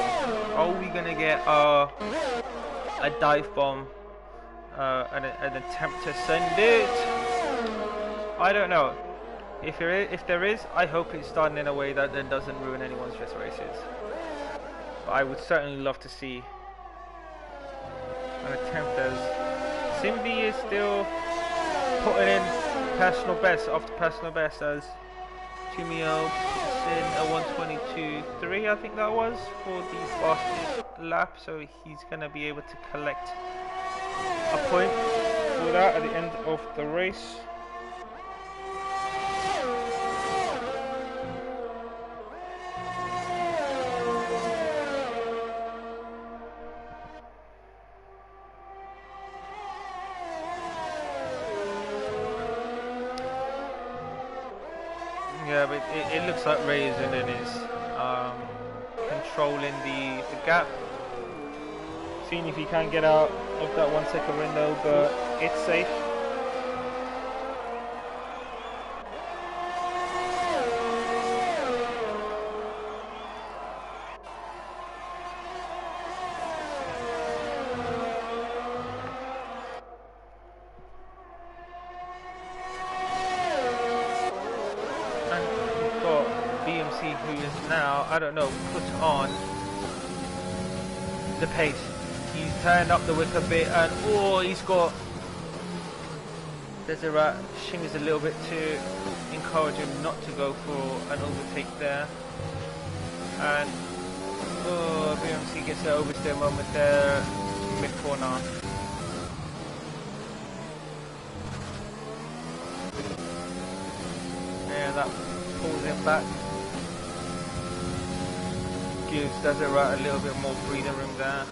Are we gonna get a dive bomb, an attempt to send it? I don't know. If there is, I hope it's done in a way that then doesn't ruin anyone's race races. But I would certainly love to see an attempt, as Simbi is still putting in personal best after personal best, as Tumio puts in a 1:22.3, I think that was, for the fastest lap, so he's going to be able to collect a point for that at the end of the race. Yeah, but it looks like Raisinin is controlling the gap, seeing if he can get out of that 1 second window, but it's safe. Who is now, I don't know, put on the pace. He's turned up the wick a bit, and oh, he's got Deseret. Shing is a little bit too encouraging not to go for an overtake there, and oh, BMC gets an oversteer moment there, mid corner. Yeah, that pulls him back. Gives Deseret a little bit more breathing room there.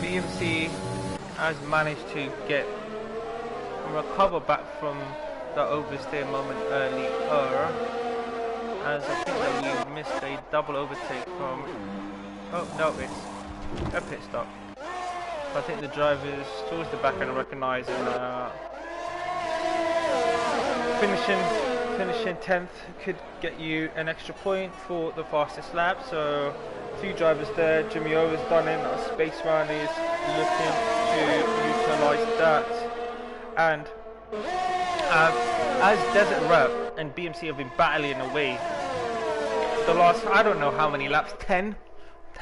BMC has managed to recover back from the oversteer moment earlier, as I think that we missed a double overtake from, oh no, it's a pit stop. So I think the drivers towards the back end are recognising finishing 10th could get you an extra point for the fastest lap. So a few drivers there. Jimmy O has done it. Spaceman is looking to utilise that. And as Desert Rep and BMC have been battling away the last, I don't know how many laps, 10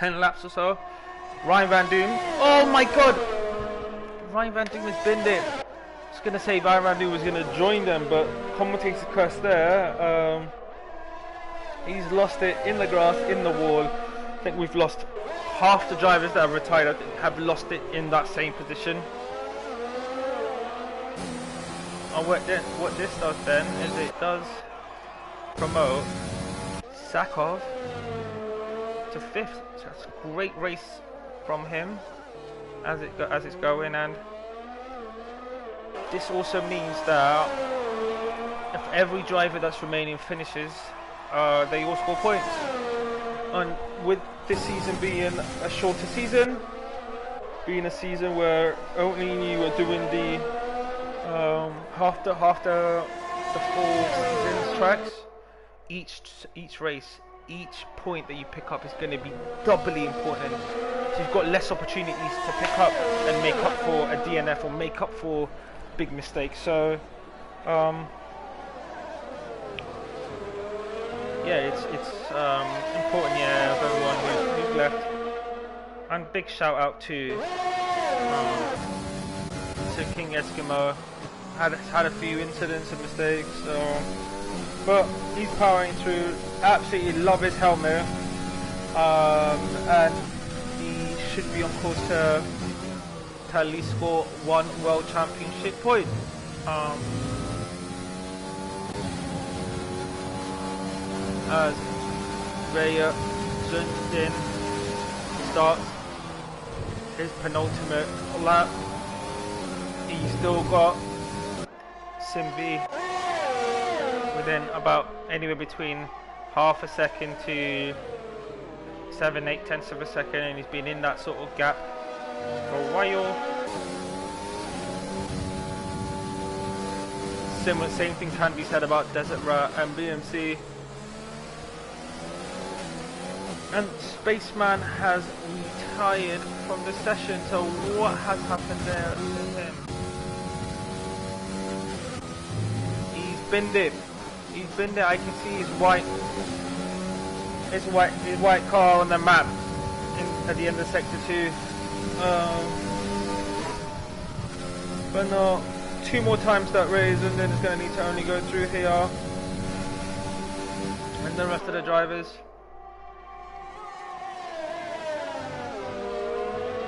laps or so. Ryan Van Doom, oh my god, Ryan Van Doom has binned it. I was going to say Ryan Van Doom was going to join them, but commentator curse there. He's lost it in the grass, in the wall. I think we've lost half the drivers that have retired, have lost it in that same position. And what this does then is it does promote Sakov to 5th. So that's a great race from him as it's going, and this also means that if every driver that's remaining finishes, they all score points. And with this season being a shorter season, being a season where only you are doing the half the full season's tracks, each race, each point that you pick up is going to be doubly important. So you've got less opportunities to pick up and make up for a DNF or make up for big mistakes. So yeah, it's important, yeah, of everyone who's left. And big shout out to King Eskimo. Had a few incidents and mistakes, but he's powering through. Absolutely love his helmet, and he should be on course to at least score one World Championship point. As Raya Zundin starts his penultimate lap, he's still got Simbi within about anywhere between half a second to 7-8 tenths of a second, and he's been in that sort of gap for a while. Same things can be said about Desert Rat and BMC. And Spaceman has retired from the session, so what has happened there to him? He's been there. I can see his white car on the map at the end of sector 2. But no, 2 more times that race, and then it's going to need to only go through here. And the rest of the drivers.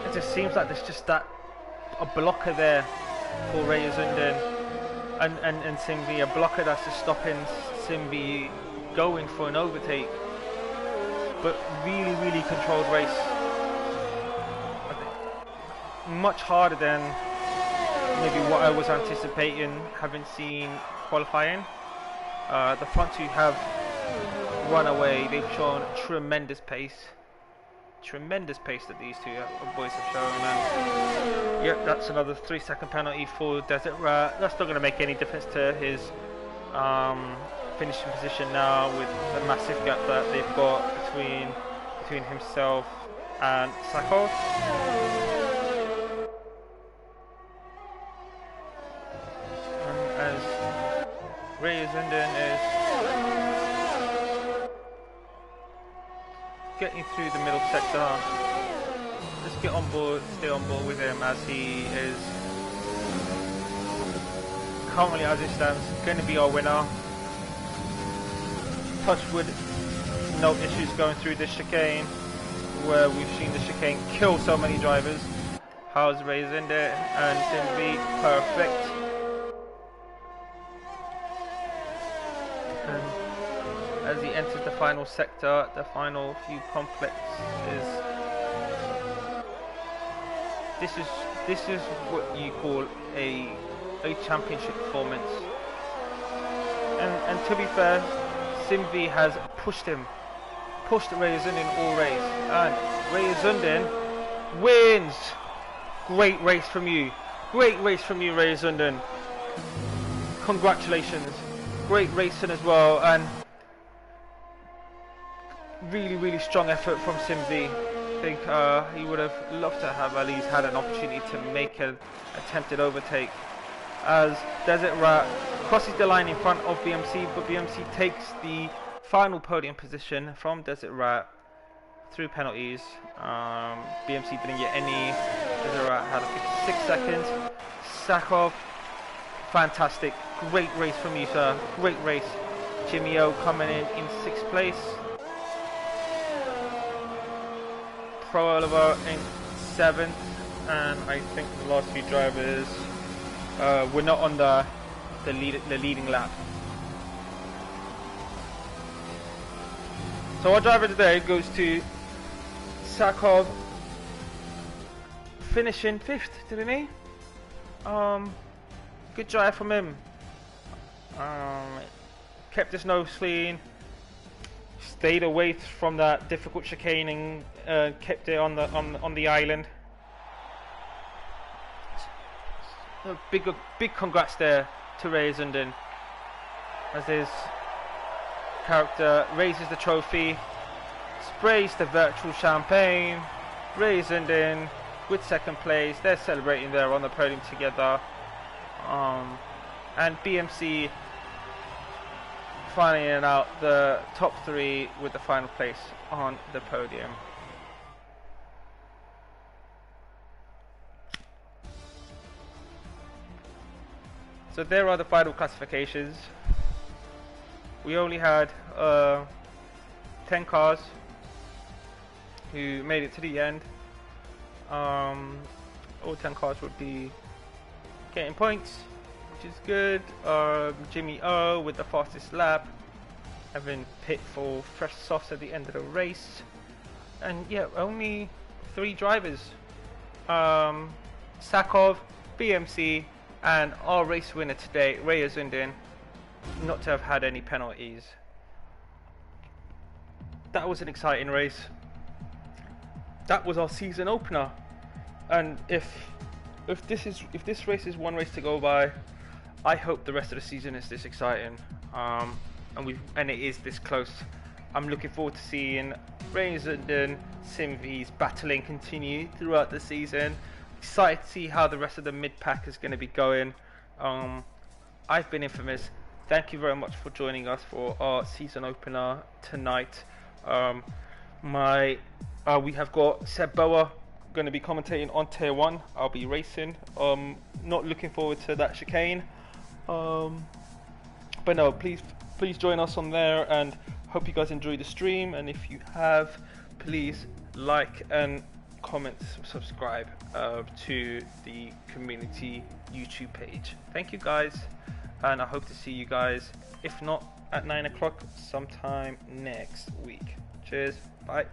It just seems like there's just a blocker there for Raya Zundin and Simbi, a blocker that's just stopping Simbi going for an overtake. But really controlled race. Much harder than maybe what I was anticipating, having seen qualifying. The front two have run away. They've shown tremendous pace that these two boys have shown, and yep, that's another 3-second penalty for Desert Rat. That's not going to make any difference to his finishing position now, with the massive gap that they've got between himself and Sakov. And as Raya Zundin is getting through the middle sector, just stay on board with him, as he is currently, as it stands, going to be our winner. Touch wood, no issues going through this chicane, where we've seen the chicane kill so many drivers. How's Raya Zundin and Simbi perfect. And as he enters the final sector, the final few complexes, this is what you call a championship performance. And to be fair, Simbi has pushed Raya Zundin all race, and Raya Zundin wins. Great race from you, Raya Zundin. Congratulations, great racing as well, and really strong effort from Simbi. I think he would have loved to have at least had an opportunity to make an attempted overtake, as Desert Rat crosses the line in front of BMC, but BMC takes the final podium position from Desert Rat through penalties. BMC didn't get any. Desert Rat had 56 seconds. Sakov, fantastic, great race from you, sir, great race. Jimmy O coming in 6th place. Pro Oliver in 7th, and I think the last few drivers were not on the leading lap. So our driver today goes to Sakov, finishing 5th, didn't he? Good drive from him. Kept his nose clean, stayed away from that difficult chicaning, kept it on the island. Big congrats there to Raya Zundin, as his character raises the trophy, sprays the virtual champagne. Raya Zundin with 2nd place. They're celebrating there on the podium together, and BMC finding out the top 3 with the final place on the podium. So there are the final classifications. We only had 10 cars who made it to the end. All 10 cars would be getting points, which is good. Jimmy O with the fastest lap, having pit for fresh softs at the end of the race. And yeah, only 3 drivers, Sakov, BMC, and our race winner today, Ray Azundin, not to have had any penalties. That was an exciting race. That was our season opener, and if this race is one race to go by, I hope the rest of the season is this exciting, and it is this close. I'm looking forward to seeing Ray Azundin, Simvi's battling continue throughout the season. Excited to see how the rest of the mid pack is going to be going. I've been Infamous. Thank you very much for joining us for our season opener tonight. We have got Seb Boa going to be commentating on Tier 1. I'll be racing. Not looking forward to that chicane. But no, please join us on there, and hope you guys enjoy the stream. And if you have, please like and comment, subscribe to the community YouTube page. Thank you guys, and I hope to see you guys, if not at 9 o'clock, sometime next week. Cheers, bye.